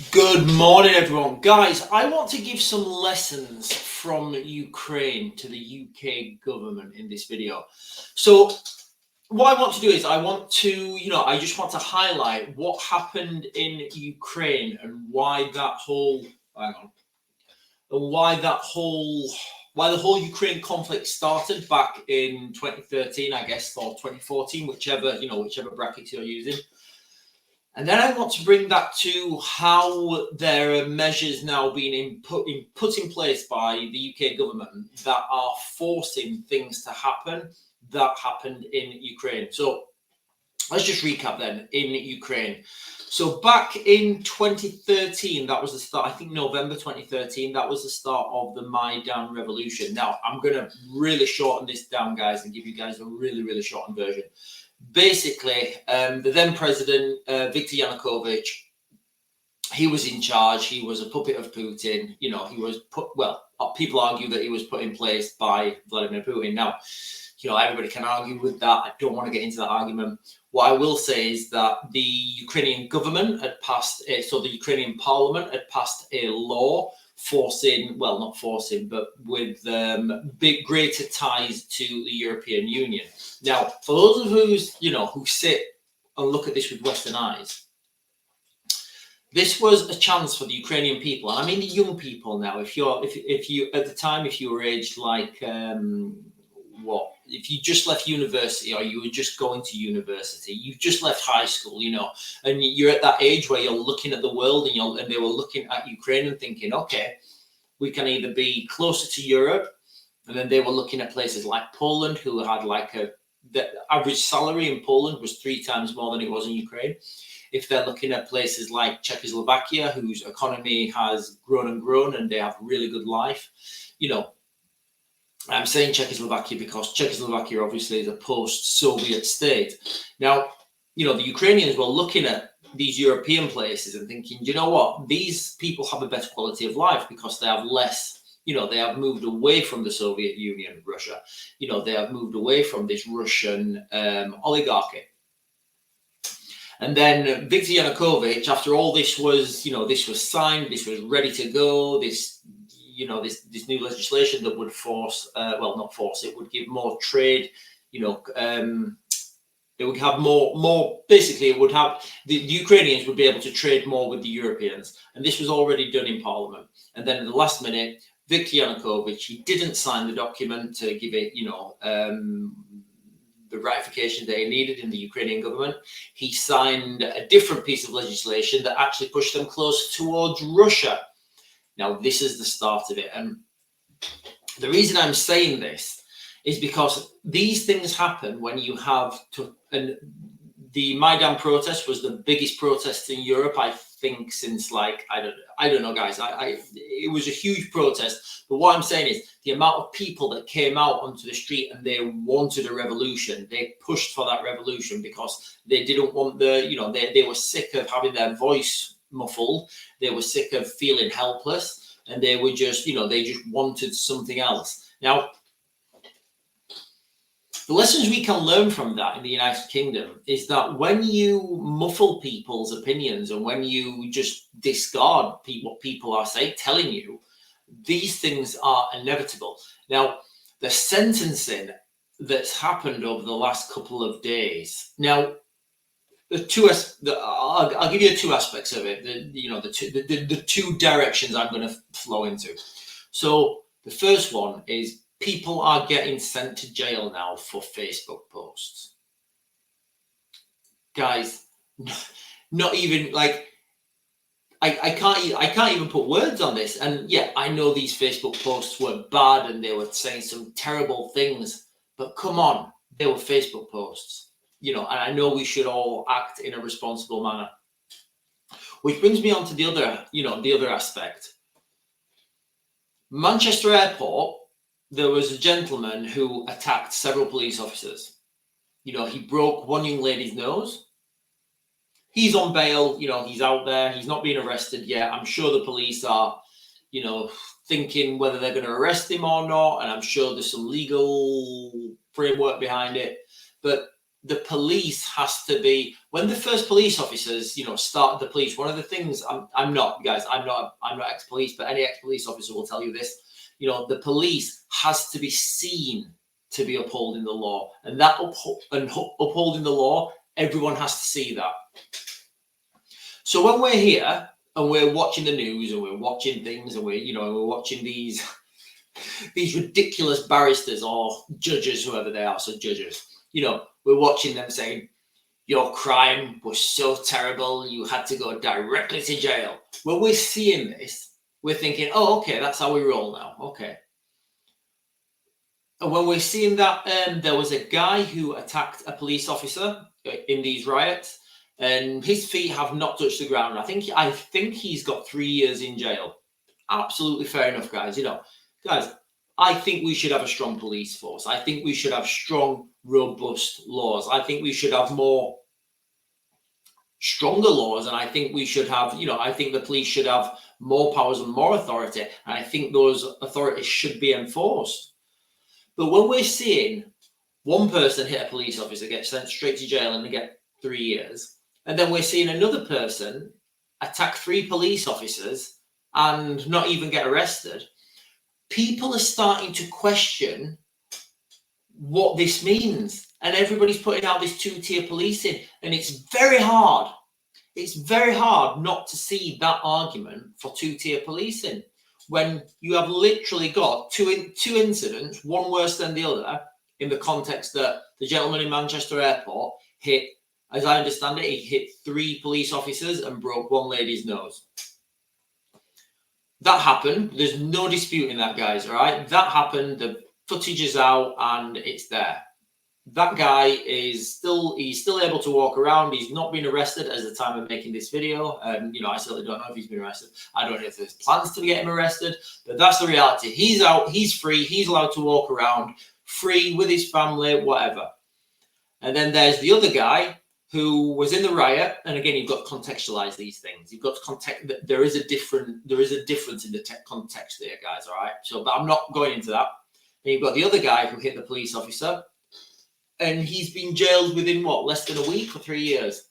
Good morning, everyone. Guys, I want to give some lessons from Ukraine to the UK government in this video. So, what I want to do is I just want to highlight what happened in Ukraine and why that whole, hang on, and why the whole Ukraine conflict started back in 2013, I guess, or 2014, whichever brackets you're using. And then I want to bring that to how there are measures now being put in place by the UK government that are forcing things to happen that happened in Ukraine. So let's just recap then in Ukraine. So back in 2013, that was the start, I think November 2013, that was the start of the Maidan revolution. Now, I'm going to really shorten this down, guys, and give you guys a really, really shortened version. Basically, the then president, Viktor Yanukovych, he was in charge. He was a puppet of Putin. He was people argue that he was put in place by Vladimir Putin. Now, everybody can argue with that. I don't want to get into that argument. What I will say is that the Ukrainian government had passed, the Ukrainian parliament had passed a law not forcing, but with big greater ties to the European Union. Now, for those of us who sit and look at this with Western eyes, this was a chance for the Ukrainian people, and I mean the young people now. If you at the time, if you were aged like if you just left university, or you were just going to university, you've just left high school, and you're at that age where you're looking at the world, and they were looking at Ukraine and thinking, okay, we can either be closer to Europe, and then they were looking at places like Poland, who had the average salary in Poland was 3 times more than it was in Ukraine. If they're looking at places like Czechoslovakia, whose economy has grown and grown, and they have really good life, I'm saying Czechoslovakia because Czechoslovakia obviously is a post-Soviet state. Now, the Ukrainians were looking at these European places and thinking, you know what, these people have a better quality of life because they have less, they have moved away from the Soviet Union, Russia. They have moved away from this Russian oligarchy. And then Viktor Yanukovych, after all this was, this was signed, this was ready to go, this new legislation that would it would give more trade, it would have more, basically it would have, the Ukrainians would be able to trade more with the Europeans. And this was already done in Parliament. And then at the last minute, Viktor Yanukovych, he didn't sign the document to give it, the ratification that he needed in the Ukrainian government. He signed a different piece of legislation that actually pushed them close towards Russia. Now, this is the start of it. And the reason I'm saying this is because these things happen when you have and the Maidan protest was the biggest protest in Europe, I think, since I don't know, guys. It was a huge protest. But what I'm saying is the amount of people that came out onto the street and they wanted a revolution, they pushed for that revolution because they didn't want they were sick of having their voice muffled. They were sick of feeling helpless, and they were just, they just wanted something else. Now, the lessons we can learn from that in the United Kingdom is that when you muffle people's opinions and when you just discard what people are telling you, these things are inevitable. Now, the sentencing that's happened over the last couple of days. Now, I'll give you 2 aspects of it. The 2 directions I'm going to flow into. So the first one is people are getting sent to jail now for Facebook posts. Guys, not even I can't even put words on this. And yeah, I know these Facebook posts were bad and they were saying some terrible things, but come on, they were Facebook posts. And I know we should all act in a responsible manner. Which brings me on to the other aspect. Manchester Airport, there was a gentleman who attacked several police officers. He broke one young lady's nose. He's on bail, he's out there. He's not being arrested yet. I'm sure the police are, thinking whether they're going to arrest him or not. And I'm sure there's some legal framework behind it. But the police has to be, when the first police officers, you know, started the police, one of the things, I'm not, guys, I'm not ex-police, but any ex-police officer will tell you this, you know, the police has to be seen to be upholding the law, and that upholding the law, everyone has to see that. So when we're here and we're watching the news and we're watching things and we're watching these ridiculous barristers or judges, whoever they are, so judges, you know, we're watching them saying, your crime was so terrible, you had to go directly to jail. When we're seeing this, we're thinking, oh, okay, that's how we roll now. Okay. And when we're seeing that, there was a guy who attacked a police officer in these riots, and his feet have not touched the ground. I think he's got 3 years in jail. Absolutely fair enough, guys. You know, guys, I think we should have a strong police force. I think we should have strong, robust laws. I think we should have more stronger laws, and I think we should have, you know, I think the police should have more powers and more authority, and I think those authorities should be enforced. But when we're seeing one person hit a police officer, get sent straight to jail, and they get 3 years, and then we're seeing another person attack 3 police officers and not even get arrested, people are starting to question what this means. And everybody's putting out this 2-tier policing, and it's very hard. It's very hard not to see that argument for 2-tier policing when you have literally got two incidents, one worse than the other, in the context that the gentleman in Manchester Airport hit, as I understand it, he hit 3 police officers and broke one lady's nose. That happened. There's no disputing that, guys, all right? That happened. The footage is out and it's there. That guy is still able to walk around. He's not been arrested as the time of making this video. You know, I certainly don't know if he's been arrested. I don't know if there's plans to get him arrested, but that's the reality. He's out, he's free, he's allowed to walk around free with his family, whatever. And then there's the other guy who was in the riot. And again, you've got to contextualize these things. You've got to context that there is a difference in the context there, guys. All right. So, but I'm not going into that. And you've got the other guy who hit the police officer, and he's been jailed within what, less than a week or 3 years.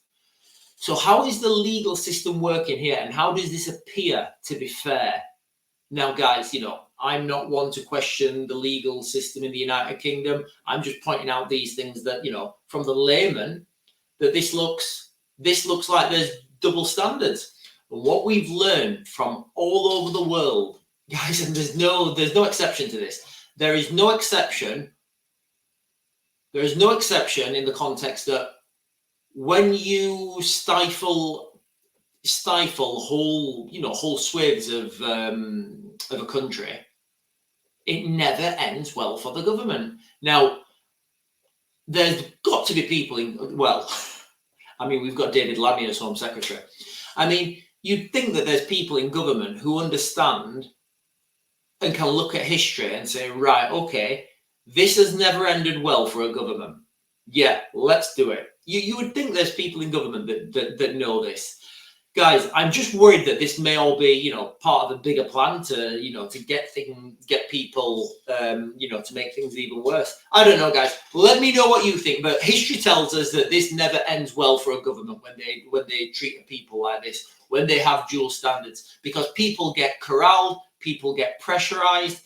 So how is the legal system working here, and how does this appear to be fair? Now, guys, you know, I'm not one to question the legal system in the United Kingdom. I'm just pointing out these things that, you know, from the layman, that this looks like there's double standards. And what we've learned from all over the world, guys, and there's no exception to this. There is no exception. There is no exception in the context that when you stifle whole swathes of a country, it never ends well for the government. Now, there's got to be people in, well, I mean, we've got David Lammy as Home Secretary. I mean, you'd think that there's people in government who understand and can look at history and say, right, okay, this has never ended well for a government. Yeah, let's do it. You would think there's people in government that know this. Guys, I'm just worried that this may all be, you know, part of a bigger plan to, you know, to get people, you know, to make things even worse. I don't know, guys. Let me know what you think. But history tells us that this never ends well for a government when they treat people like this, when they have dual standards, because people get corralled, people get pressurized.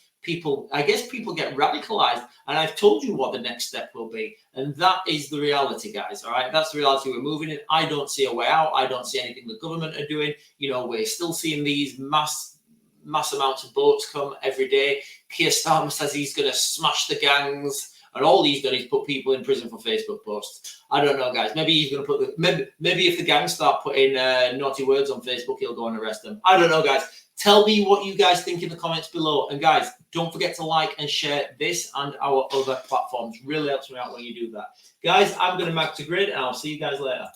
I guess people get radicalized, and I've told you what the next step will be, and that is the reality, guys. All right, that's the reality we're moving in. I don't see a way out. I don't see anything the government are doing. You know, we're still seeing these mass amounts of boats come every day. Keir Starmer says he's going to smash the gangs, and all he's done is put people in prison for Facebook posts. I don't know, guys. Maybe he's going to put maybe if the gangs start putting naughty words on Facebook, he'll go and arrest them. I don't know, guys. Tell me what you guys think in the comments below. And guys, don't forget to like and share this and our other platforms. Really helps me out when you do that. Guys, I'm going to mag to grid, and I'll see you guys later.